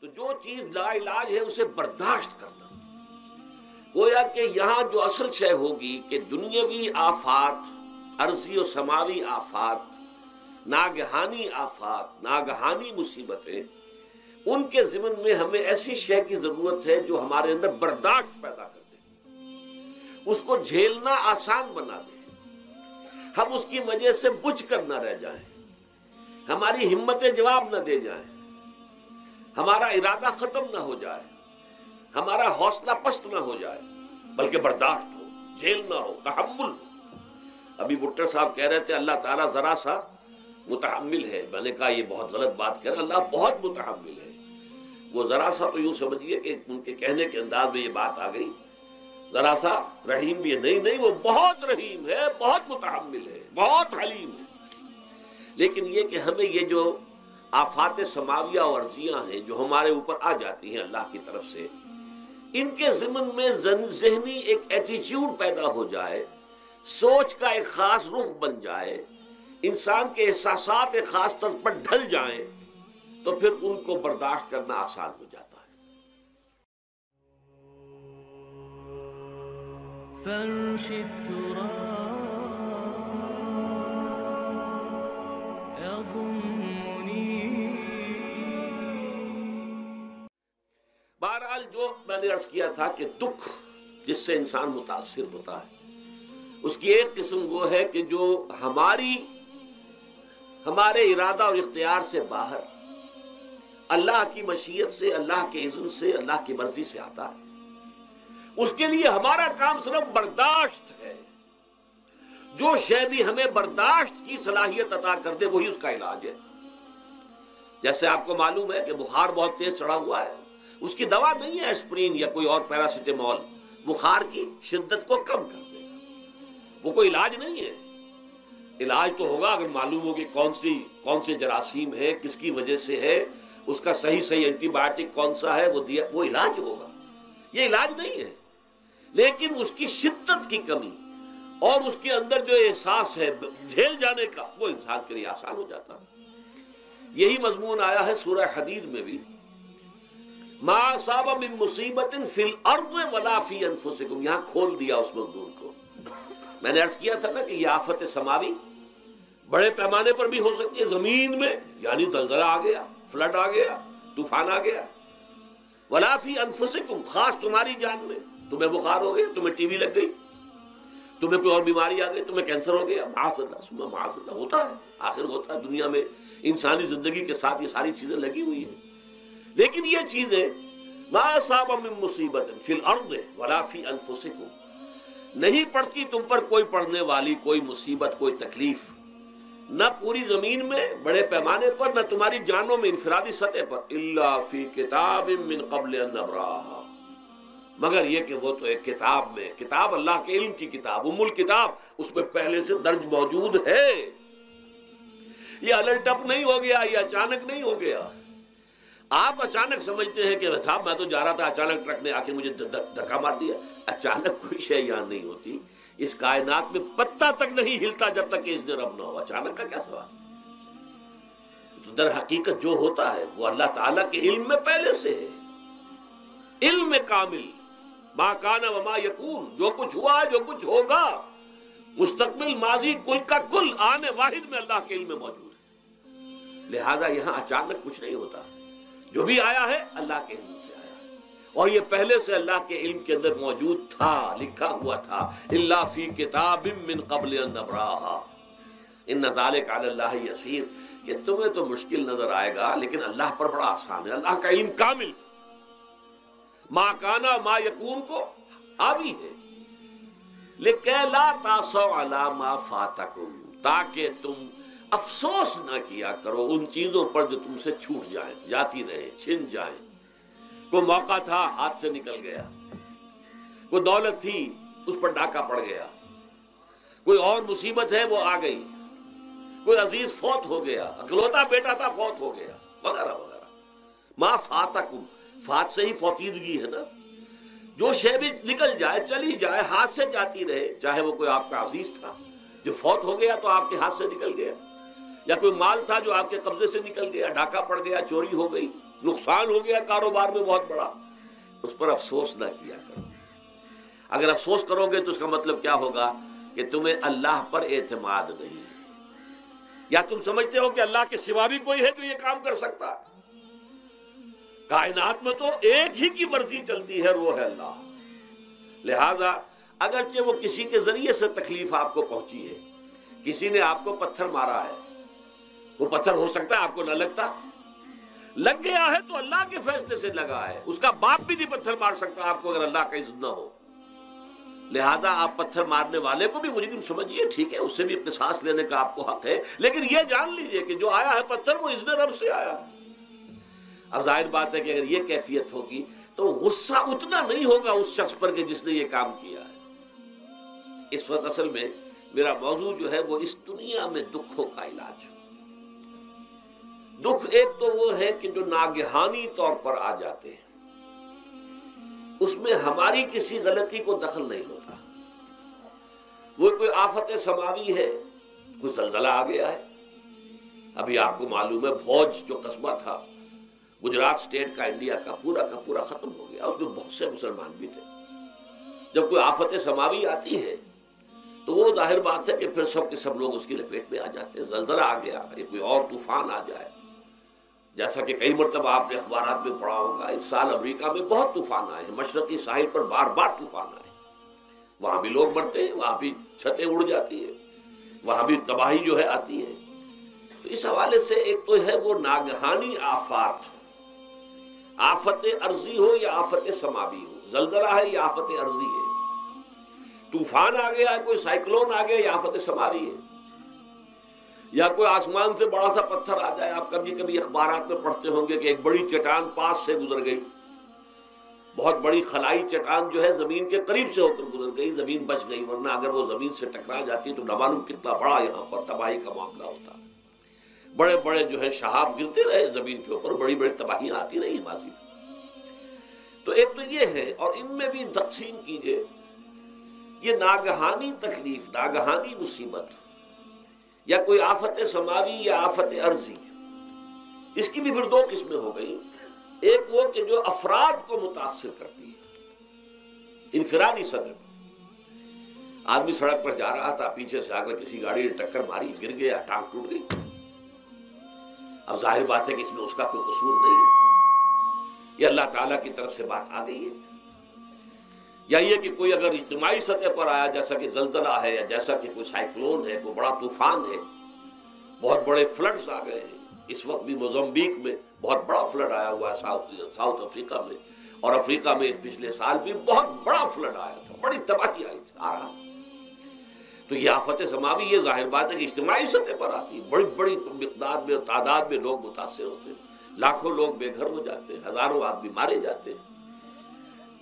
تو جو چیز لا علاج ہے اسے برداشت کرنا، گویا کہ یہاں جو اصل شے ہوگی کہ دنیاوی آفات، عرضی و سماوی آفات، ناگہانی آفات، ناگہانی مصیبتیں، ان کے ضمن میں ہمیں ایسی شے کی ضرورت ہے جو ہمارے اندر برداشت پیدا کر دے، اس کو جھیلنا آسان بنا دے، ہم اس کی وجہ سے بجھ کر نہ رہ جائیں، ہماری ہمتیں جواب نہ دے جائیں، ہمارا ارادہ ختم نہ ہو جائے، ہمارا حوصلہ پست نہ ہو جائے، بلکہ برداشت ہو، جھیلنا ہو، تحمل ہو۔ ابھی بھٹر صاحب کہہ رہے تھے اللہ تعالیٰ ذرا سا متحمل ہے، میں نے کہا یہ بہت غلط بات کہہ رہے ہیں، اللہ بہت متحمل ہے۔ وہ ذرا سا تو یوں سمجھیے کہ ان کے کہنے کے انداز میں یہ بات آ گئی، ذرا سا رحیم بھی ہے، نہیں وہ بہت رحیم ہے، بہت متحمل ہے، بہت حلیم ہے۔ لیکن یہ کہ ہمیں یہ جو آفات سماویہ اور عرضیہ ہیں جو ہمارے اوپر آ جاتی ہیں اللہ کی طرف سے، ان کے ضمن میں ذہنی ایک ایٹیچیوڈ پیدا ہو جائے، سوچ کا ایک خاص رخ بن جائے، انسان کے احساسات ایک خاص طرز پر ڈھل جائیں، تو پھر ان کو برداشت کرنا آسان ہو جاتا ہے۔ فرش التراب بہرحال جو میں نے عرض کیا تھا کہ دکھ جس سے انسان متاثر ہوتا ہے، اس کی ایک قسم وہ ہے کہ جو ہمارے ارادہ اور اختیار سے باہر، اللہ کی مشیت سے، اللہ کے اذن سے، اللہ کی مرضی سے آتا ہے۔ اس کے لیے ہمارا کام صرف برداشت ہے۔ جو شے بھی ہمیں برداشت کی صلاحیت عطا کر دے وہی اس کا علاج ہے۔ جیسے آپ کو معلوم ہے کہ بخار بہت تیز چڑھا ہوا ہے، اس کی دوا نہیں ہے ایسپرین یا کوئی اور پیراسیٹامول، بخار کی شدت کو کم کر دے گا، وہ کوئی علاج نہیں ہے۔ علاج تو ہوگا اگر معلوم ہو کہ کون سے جراثیم ہے، کس کی وجہ سے ہے، اس کا صحیح اینٹی بائیوٹک کون سا ہے، وہ علاج ہوگا۔ یہ علاج نہیں ہے، لیکن اس کی شدت کی کمی اور اس کے اندر جو احساس ہے جھیل جانے کا، وہ انسان کے لیے آسان ہو جاتا ہے۔ یہی مضمون آیا ہے سورہ حدید میں بھی، ما اصاب من مصیبت فی الارض ولا فی انفسکم، یہاں کھول دیا اس مضمون کو۔ میں نے عرض کیا تھا نا کہ یہ آفت سماوی بڑے پیمانے پر بھی ہو سکتی ہے، زمین میں یعنی زلزلہ آ گیا، فلڈ آ گیا، طوفان آ گیا، ولا فی انفسکم، خاص تمہاری جان میں، تمہیں بخار ہو گیا، تمہیں ٹی وی لگ گئی، تمہیں کوئی اور بیماری آ گئی، تمہیں کینسر ہو گیا، معاذ اللہ ثم معاذ اللہ، ہوتا ہے، آخر ہوتا ہے، دنیا میں انسانی زندگی کے ساتھ یہ ساری چیزیں لگی ہوئی ہیں۔ لیکن یہ چیزیں ما اصاب من مصیبت فی الارض ولا فی انفسکم، نہیں پڑتی تم پر کوئی پڑنے والی کوئی مصیبت، کوئی تکلیف، نہ پوری زمین میں بڑے پیمانے پر، نہ تمہاری جانوں میں انفرادی سطح پر، الا فی کتاب من قبل ان نبراہا، مگر یہ کہ وہ تو ایک کتاب میں، کتاب اللہ کے علم کی کتاب، ام الکتاب، اس میں پہلے سے درج موجود ہے۔ یہ الٹ اپ نہیں ہو گیا، یہ اچانک نہیں ہو گیا۔ آپ اچانک سمجھتے ہیں کہ صاحب میں تو جا رہا تھا، اچانک ٹرک نے آ کے مجھے دھکا مار دیا۔ اچانک کوئی شے یہاں نہیں ہوتی، اس کائنات میں پتہ تک نہیں ہلتا جب تک کہ اذن رب نہ ہو۔ اچانک کا کیا سوال؟ تو در حقیقت جو ہوتا ہے وہ اللہ تعالیٰ کے علم میں پہلے سے ہے، علم کامل، ما کان وما یکون، جو کچھ ہوا جو کچھ ہوگا، مستقبل، ماضی، کل کا کل، آنے واحد میں اللہ کے علم میں موجود ہے۔ لہذا یہاں اچانک کچھ نہیں ہوتا، جو بھی آیا ہے اللہ کے علم سے آیا ہے، اور یہ پہلے سے اللہ کے علم کے اندر موجود تھا، لکھا ہوا تھا، الا فی کتاب من قبل ان نبراہا ان ذلک علی اللہ یسیر۔ یہ تمہیں تو مشکل نظر آئے گا لیکن اللہ پر بڑا آسان ہے، اللہ کا علم کامل، ما کانا ما یکون کو حاوی ہے۔ لکہ لا تاسوا علی ما فاتکم، تاکہ تم افسوس نہ کیا کرو ان چیزوں پر جو تم سے چھوٹ جائیں، جاتی رہیں، چھن جائیں۔ کوئی موقع تھا ہاتھ سے نکل گیا، کوئی دولت تھی اس پر ڈاکہ پڑ گیا، کوئی اور مصیبت ہے وہ آ گئی، کوئی عزیز فوت ہو گیا، اکلوتا بیٹا تھا فوت ہو گیا، وغیرہ وغیرہ۔ ما فاتکم، فات سے ہی فوتیدگی ہے نا، جو شے بھی نکل جائے، چلی جائے، ہاتھ سے جاتی رہے، چاہے وہ کوئی آپ کا عزیز تھا جو فوت ہو گیا تو آپ کے ہاتھ سے نکل گیا، یا کوئی مال تھا جو آپ کے قبضے سے نکل گیا، ڈاکہ پڑ گیا، چوری ہو گئی، نقصان ہو گیا کاروبار میں بہت بڑا، اس پر افسوس نہ کیا کرو۔ اگر افسوس کرو گے تو اس کا مطلب کیا ہوگا کہ تمہیں اللہ پر اعتماد نہیں ہے، یا تم سمجھتے ہو کہ اللہ کے سوا بھی کوئی ہے جو یہ کام کر سکتا ہے۔ کائنات میں تو ایک ہی کی مرضی چلتی ہے، وہ ہے اللہ۔ لہذا اگرچہ وہ کسی کے ذریعے سے تکلیف آپ کو پہنچی ہے، کسی نے آپ کو پتھر مارا ہے، وہ پتھر ہو سکتا ہے آپ کو نہ لگتا، لگ گیا ہے تو اللہ کے فیصلے سے لگا ہے، اس کا باپ بھی نہیں پتھر مار سکتا آپ کو اگر اللہ کا اذن نہ ہو۔ لہذا آپ پتھر مارنے والے کو بھی مجرم سمجھیے، ٹھیک ہے، اس سے بھی قصاص لینے کا آپ کو حق ہے، لیکن یہ جان لیجئے کہ جو آیا ہے پتھر وہ اذن رب سے آیا ہے۔ اب ظاہر بات ہے کہ اگر یہ کیفیت ہوگی تو غصہ اتنا نہیں ہوگا اس شخص پر کہ جس نے یہ کام کیا ہے۔ اس وقت اصل میں میرا موضوع جو ہے وہ اس دنیا میں دکھوں کا علاج۔ دکھ ایک تو وہ ہے کہ جو ناگہانی طور پر آ جاتے ہیں، اس میں ہماری کسی غلطی کو دخل نہیں ہوتا۔ وہ کوئی آفت سماوی ہے، کوئی زلزلہ آ گیا ہے، ابھی آپ کو معلوم ہے بھوج جو قصبہ تھا گجرات سٹیٹ کا، انڈیا کا پورا ختم ہو گیا، اس میں بہت سے مسلمان بھی تھے۔ جب کوئی آفت سماوی آتی ہے تو وہ ظاہر بات ہے کہ پھر سب کے سب لوگ اس کی لپیٹ میں آ جاتے ہیں۔ زلزلہ آ گیا یا کوئی اور طوفان آ جائے، جیسا کہ کئی مرتبہ آپ نے اخبارات میں پڑھا ہوگا، اس سال امریکہ میں بہت طوفان آئے ہیں، مشرقی ساحل پر بار بار طوفان آئے، وہاں بھی لوگ مرتے ہیں، وہاں بھی چھتیں اڑ جاتی ہیں، وہاں بھی تباہی جو ہے آتی ہے۔ تو اس حوالے سے ایک تو ہے وہ ناگہانی آفات، آفت ارضی ہو یا آفت سماوی ہو، زلزلہ ہے یا آفت ارضی ہے، طوفان آ گیا ہے، کوئی سائیکلون آ گیا یا آفت سماوی ہے، یا کوئی آسمان سے بڑا سا پتھر آ جائے۔ آپ کبھی کبھی اخبارات میں پڑھتے ہوں گے کہ ایک بڑی چٹان پاس سے گزر گئی، بہت بڑی خلائی چٹان جو ہے زمین کے قریب سے ہو کر گزر گئی، زمین بچ گئی، ورنہ اگر وہ زمین سے ٹکرا جاتی تو نہ معلوم کتنا بڑا یہاں پر تباہی کا معاملہ ہوتا۔ بڑے بڑے جو ہے شہاب گرتے رہے زمین کے اوپر، بڑی بڑی تباہیاں آتی رہی ماضی میں۔ تو ایک تو یہ ہے، اور ان میں بھی تقسیم کیجئے یہ ناگہانی تکلیف، ناگہانی مصیبت، یا کوئی آفت سماوی یا آفت ارضی، اس کی بھی پھر دو قسمیں ہو گئی۔ ایک وہ کہ جو افراد کو متاثر کرتی ہے انفرادی سطح پر، آدمی سڑک پر جا رہا تھا، پیچھے سے آ کر کسی گاڑی نے ٹکر ماری، گر گیا، ٹانگ ٹوٹ گئی۔ اب ظاہر بات ہے کہ اس میں اس کا کوئی قصور نہیں ہے، یہ اللہ تعالیٰ کی طرف سے بات آ گئی ہے۔ یا یہ کہ کوئی اگر اجتماعی سطح پر آیا، جیسا کہ زلزلہ ہے، یا جیسا کہ کوئی سائیکلون ہے، کوئی بڑا طوفان ہے، بہت بڑے فلڈز آ گئے ہیں۔ اس وقت بھی موزمبیق میں بہت بڑا فلڈ آیا ہوا ہے، ساؤتھ افریقہ میں، اور افریقہ میں پچھلے سال بھی بہت بڑا فلڈ آیا تھا، بڑی تباہی آئی تھی، آ رہا۔ تو یہ آفت سماوی، یہ ظاہر بات ہے کہ اجتماعی سطح پر آتی ہے، بڑی بڑی مقدار میں، تعداد میں لوگ متاثر ہوتے ہیں، لاکھوں لوگ بے گھر ہو جاتے ہیں، ہزاروں آدمی مارے جاتے ہیں۔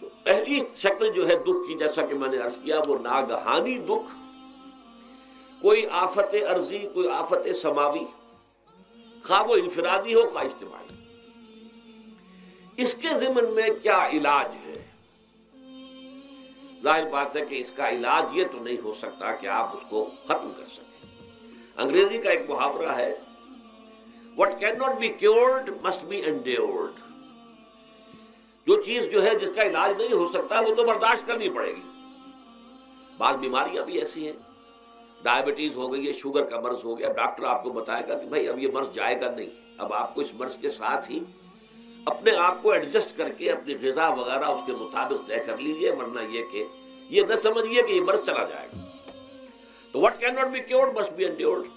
تو پہلی شکل جو ہے دکھ کی، جیسا کہ میں نے عرض کیا، وہ ناگہانی دکھ، کوئی آفت ارضی، کوئی آفت سماوی، خواہ وہ انفرادی ہو خواہ اجتماعی۔ اس کے ضمن میں کیا علاج ہے؟ ظاہر بات ہے کہ اس کا علاج یہ تو نہیں ہو سکتا کہ آپ اس کو ختم کر سکیں۔ انگریزی کا ایک محاورہ ہے، What cannot be cured must be endured۔ جو چیز جو ہے جس کا علاج نہیں ہو سکتا وہ تو برداشت کرنی پڑے گی۔ بعض بیماریاں بھی ایسی ہیں، ڈائبٹیز ہو گئی ہے، شوگر کا مرض ہو گیا، ڈاکٹر آپ کو بتائے گا کہ بھائی اب یہ مرض جائے گا نہیں، اب آپ کو اس مرض کے ساتھ ہی اپنے آپ کو ایڈجسٹ کر کے اپنی غذا وغیرہ اس کے مطابق طے کر لیجئے، ورنہ یہ کہ یہ نہ سمجھیے کہ یہ مرض چلا جائے گا۔ تو what cannot be cured must be endured۔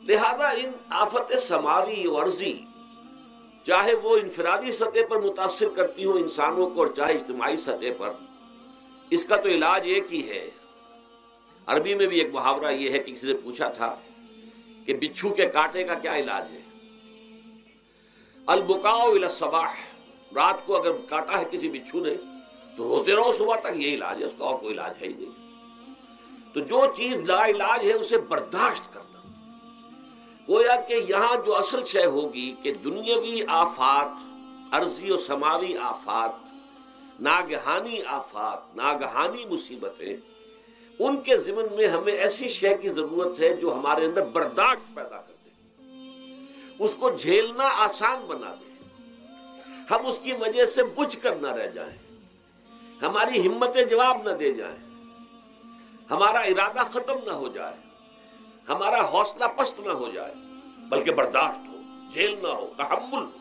لہذا ان آفت سماوی و ارضی، چاہے وہ انفرادی سطح پر متاثر کرتی ہوں انسانوں کو اور چاہے اجتماعی سطح پر، اس کا تو علاج ایک ہی ہے۔ عربی میں بھی ایک محاورہ یہ ہے کہ کسی نے پوچھا تھا کہ بچھو کے کاٹے کا کیا علاج ہے؟ البکاء الی الصباح، رات کو اگر کاٹا ہے کسی بچھو نے تو روتے رہو صبح تک، یہ علاج ہے، اس کا اور کوئی علاج ہے ہی نہیں۔ تو جو چیز لا علاج ہے اسے برداشت کرنا، گویا کہ یہاں جو اصل شے ہوگی کہ دنیاوی آفات، ارضی و سماوی آفات، ناگہانی آفات، ناگہانی مصیبتیں، ان کے ضمن میں ہمیں ایسی شے کی ضرورت ہے جو ہمارے اندر برداشت پیدا کر دے، اس کو جھیلنا آسان بنا دے۔ ہم اس کی وجہ سے بجھ کر نہ رہ جائیں، ہماری ہمتیں جواب نہ دے جائیں، ہمارا ارادہ ختم نہ ہو جائے، ہمارا حوصلہ پست نہ ہو جائے، بلکہ برداشت ہو، جھیلنا ہو، تحمل ہو۔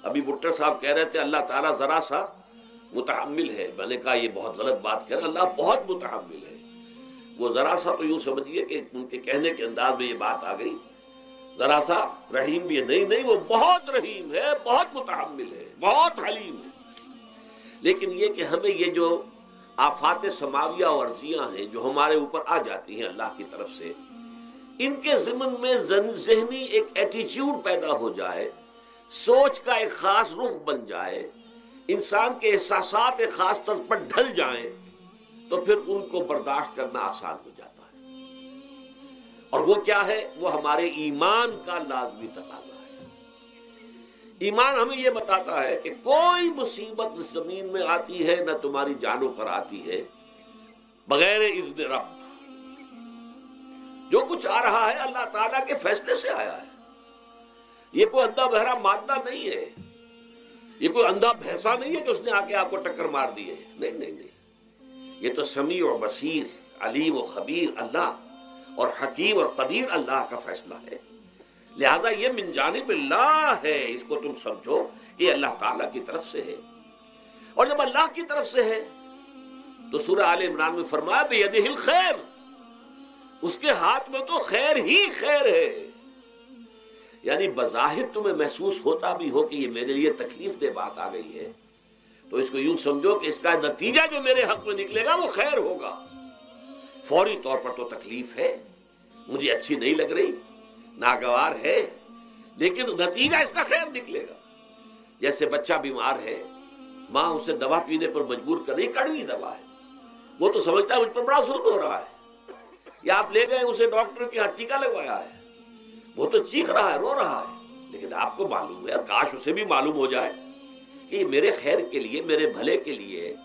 ابھی بھٹر صاحب کہہ رہے تھے اللہ تعالیٰ ذرا سا متحمل ہے، میں نے کہا یہ بہت غلط بات کہہ رہے، اللہ بہت متحمل ہے۔ وہ ذرا سا تو یوں سمجھیے کہ ان کے کہنے کے انداز میں یہ بات آ گئی، ذرا سا رحیم بھی ہے، نہیں وہ بہت رحیم ہے، بہت متحمل ہے، بہت حلیم ہے۔ لیکن یہ کہ ہمیں یہ جو آفات سماویہ اور ارضیہ ہیں جو ہمارے اوپر آ جاتی ہیں اللہ کی طرف سے، ان کے ضمن میں ذہنی ایک ایٹیچیوڈ پیدا ہو جائے، سوچ کا ایک خاص رخ بن جائے، انسان کے احساسات ایک خاص طرز پر ڈھل جائیں، تو پھر ان کو برداشت کرنا آسان ہو جاتا ہے۔ اور وہ کیا ہے؟ وہ ہمارے ایمان کا لازمی تقاضا ہے۔ ایمان ہمیں یہ بتاتا ہے کہ کوئی مصیبت اس زمین میں آتی ہے نہ تمہاری جانوں پر آتی ہے بغیر اذن رب۔ جو کچھ آ رہا ہے اللہ تعالیٰ کے فیصلے سے آیا ہے۔ یہ کوئی اندھا بہرا مادہ نہیں ہے، یہ کوئی اندھا بھینسا نہیں ہے کہ اس نے آ کے آپ کو ٹکر مار دی ہے، نہیں، یہ تو سمیع و بصیر، علیم و خبیر اللہ اور حکیم اور قدیر اللہ کا فیصلہ ہے۔ لہذا یہ من جانب اللہ ہے، اس کو تم سمجھو کہ اللہ تعالیٰ کی طرف سے ہے۔ اور جب اللہ کی طرف سے ہے تو سورہ آل عمران میں فرمایا بیدہ الخیر، اس کے ہاتھ میں تو خیر ہی خیر ہے۔ یعنی بظاہر تمہیں محسوس ہوتا بھی ہو کہ یہ میرے لیے تکلیف دہ بات آ گئی ہے، تو اس کو یوں سمجھو کہ اس کا نتیجہ جو میرے حق میں نکلے گا وہ خیر ہوگا۔ فوری طور پر تو تکلیف ہے، مجھے اچھی نہیں لگ رہی، ناگوار ہے، لیکن نتیجہ اس کا خیر نکلے گا۔ جیسے بچہ بیمار ہے، ماں اسے دوا پینے پر مجبور کر رہی، کڑوی دوا ہے، وہ تو سمجھتا ہے مجھ پر بڑا ظلم ہو رہا ہے۔ یا آپ لے گئے اسے ڈاکٹر کے ہاں ٹیکہ لگوایا ہے، وہ تو چیخ رہا ہے، رو رہا ہے، لیکن آپ کو معلوم ہے، کاش اسے بھی معلوم ہو جائے کہ یہ میرے خیر کے لیے، میرے بھلے کے لیے۔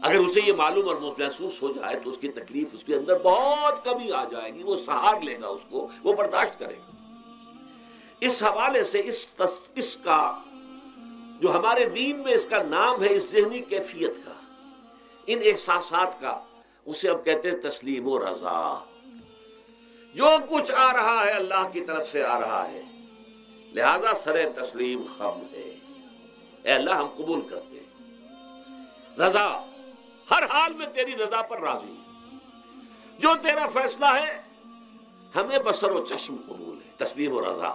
اگر اسے یہ معلوم اور محسوس ہو جائے تو اس کی تکلیف اس کے اندر بہت کمی آ جائے گی، وہ سہار لے گا، اس کو وہ برداشت کرے گا۔ اس حوالے سے اس کا جو ہمارے دین میں اس کا نام ہے، اس ذہنی کیفیت کا، ان احساسات کا، اسے اب کہتے ہیں تسلیم و رضا۔ جو کچھ آ رہا ہے اللہ کی طرف سے آ رہا ہے، لہذا سر تسلیم خم ہے، اے اللہ ہم قبول کرتے ہیں، رضا، ہر حال میں تیری رضا پر راضی ہیں، جو تیرا فیصلہ ہے ہمیں بصر و چشم قبول ہے، تسلیم و رضا۔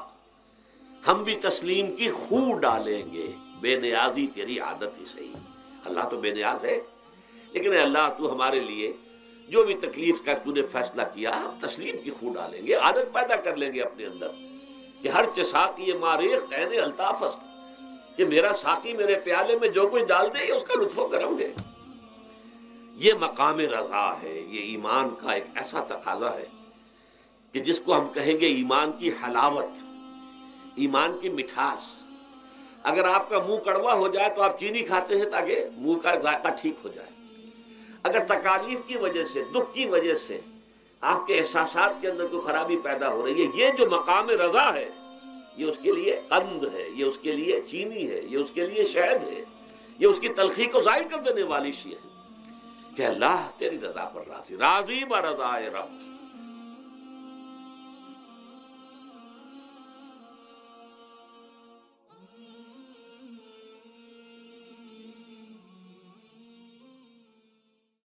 ہم بھی تسلیم کی خو ڈالیں گے، بے نیازی تیری عادت ہی صحیح۔ اللہ تو بے نیاز ہے، لیکن اے اللہ تو ہمارے لیے جو بھی تکلیف کا تو نے فیصلہ کیا، ہم تسلیم کی خو ڈالیں گے، عادت پیدا کر لیں گے اپنے اندر کہ ہر ساقی ماریخ عین الطاف است، کہ میرا ساقی میرے پیالے میں جو کچھ ڈال دے یہ اس کا لطف و کرم ہے۔ یہ مقام رضا ہے، یہ ایمان کا ایک ایسا تقاضا ہے کہ جس کو ہم کہیں گے ایمان کی حلاوت، ایمان کی مٹھاس۔ اگر آپ کا منہ کڑوا ہو جائے تو آپ چینی کھاتے ہیں تاکہ منہ کا ذائقہ ٹھیک ہو جائے۔ اگر تکالیف کی وجہ سے، دکھ کی وجہ سے آپ کے احساسات کے اندر کوئی خرابی پیدا ہو رہی ہے، یہ جو مقام رضا ہے یہ اس کے لیے قند ہے، یہ اس کے لیے چینی ہے، یہ اس کے لیے شہد ہے، یہ اس کی تلخی کو ضائع کر دینے والی شے ہے کہ اللہ تیری رضا پر راضی، راضی برضائے رب۔